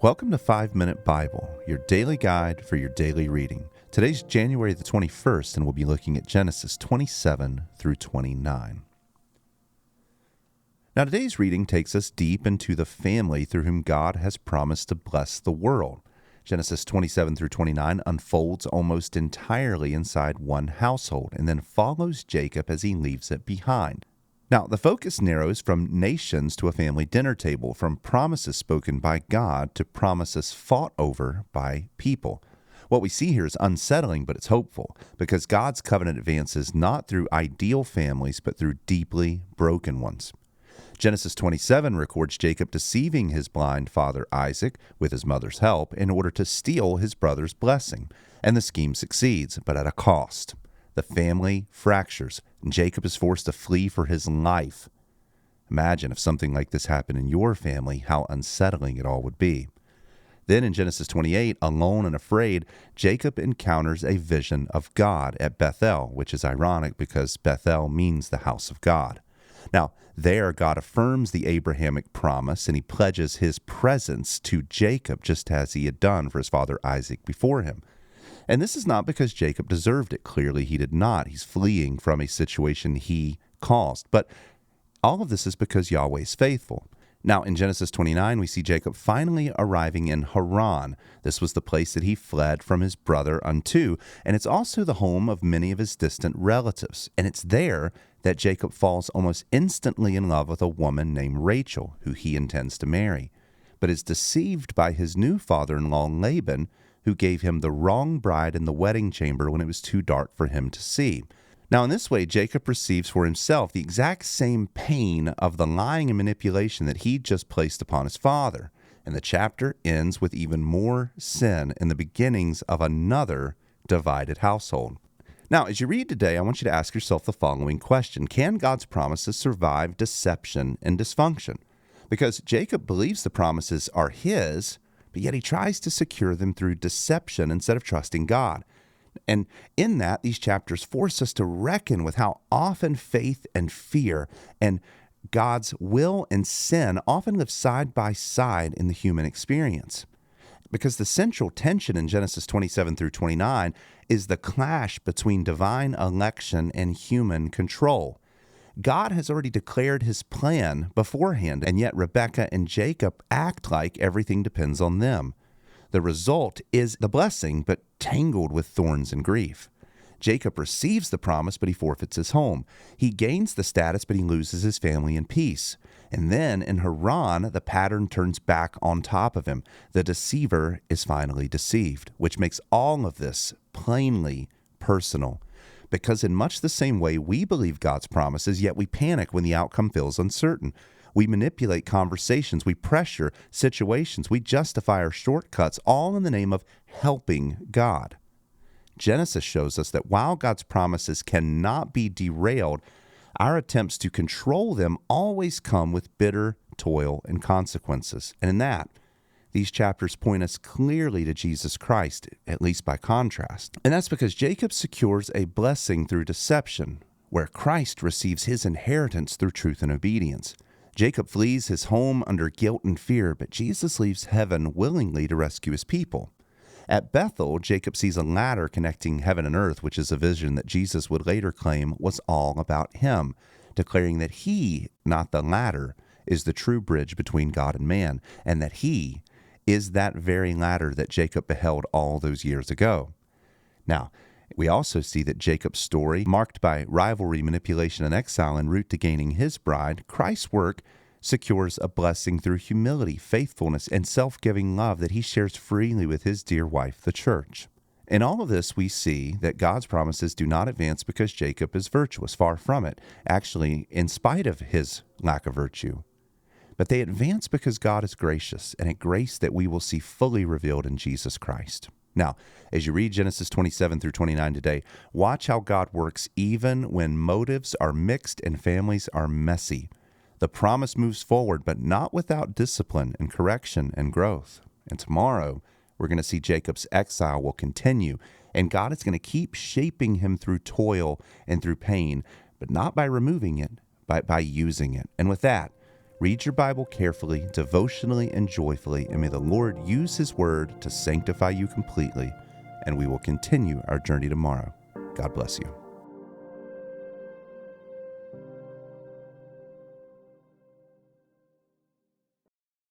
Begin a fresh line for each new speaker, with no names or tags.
Welcome to 5 Minute Bible, your daily guide for your daily reading. Today's January the 21st, and we'll be looking at Genesis 27 through 29. Now, today's reading takes us deep into the family through whom God has promised to bless the world. Genesis 27 through 29 unfolds almost entirely inside one household and then follows Jacob as he leaves it behind. Now, the focus narrows from nations to a family dinner table, from promises spoken by God to promises fought over by people. What we see here is unsettling, but it's hopeful, because God's covenant advances not through ideal families, but through deeply broken ones. Genesis 27 records Jacob deceiving his blind father Isaac with his mother's help in order to steal his brother's blessing, and the scheme succeeds, but at a cost. The family fractures, and Jacob is forced to flee for his life. Imagine if something like this happened in your family, how unsettling it all would be. Then in Genesis 28, alone and afraid, Jacob encounters a vision of God at Bethel, which is ironic because Bethel means the house of God. Now, there God affirms the Abrahamic promise, and he pledges his presence to Jacob just as he had done for his father Isaac before him. And this is not because Jacob deserved it. Clearly, he did not. He's fleeing from a situation he caused. But all of this is because Yahweh is faithful. Now, in Genesis 29, we see Jacob finally arriving in Haran. This was the place that he fled from his brother unto, and it's also the home of many of his distant relatives. And it's there that Jacob falls almost instantly in love with a woman named Rachel, who he intends to marry, but is deceived by his new father-in-law Laban, who gave him the wrong bride in the wedding chamber when it was too dark for him to see. Now, in this way, Jacob receives for himself the exact same pain of the lying and manipulation that he just placed upon his father. And the chapter ends with even more sin and the beginnings of another divided household. Now, as you read today, I want you to ask yourself the following question. Can God's promises survive deception and dysfunction? Because Jacob believes the promises are his, but yet he tries to secure them through deception instead of trusting God. And in that, these chapters force us to reckon with how often faith and fear and God's will and sin often live side by side in the human experience. Because the central tension in Genesis 27 through 29 is the clash between divine election and human control. God has already declared his plan beforehand, and yet Rebekah and Jacob act like everything depends on them. The result is the blessing, but tangled with thorns and grief. Jacob receives the promise, but he forfeits his home. He gains the status, but he loses his family and peace. And then in Haran, the pattern turns back on top of him. The deceiver is finally deceived, which makes all of this plainly personal. Because in much the same way we believe God's promises, yet we panic when the outcome feels uncertain. We manipulate conversations, we pressure situations, we justify our shortcuts, all in the name of helping God. Genesis shows us that while God's promises cannot be derailed, our attempts to control them always come with bitter toil and consequences. And in that, these chapters point us clearly to Jesus Christ, at least by contrast. And that's because Jacob secures a blessing through deception, where Christ receives his inheritance through truth and obedience. Jacob flees his home under guilt and fear, but Jesus leaves heaven willingly to rescue his people. At Bethel, Jacob sees a ladder connecting heaven and earth, which is a vision that Jesus would later claim was all about him, declaring that he, not the ladder, is the true bridge between God and man, and that he is that very ladder that Jacob beheld all those years ago. Now, we also see that Jacob's story, marked by rivalry, manipulation, and exile en route to gaining his bride, Christ's work secures a blessing through humility, faithfulness, and self-giving love that he shares freely with his dear wife, the church. In all of this, we see that God's promises do not advance because Jacob is virtuous, far from it, actually, in spite of his lack of virtue. But they advance because God is gracious, and a grace that we will see fully revealed in Jesus Christ. Now, as you read Genesis 27 through 29 today, watch how God works even when motives are mixed and families are messy. The promise moves forward, but not without discipline and correction and growth. And tomorrow, we're going to see Jacob's exile will continue, and God is going to keep shaping him through toil and through pain, but not by removing it, but by using it. And with that, Read your Bible carefully, devotionally, and joyfully, and may the Lord use His Word to sanctify you completely, and we will continue our journey tomorrow. God bless you.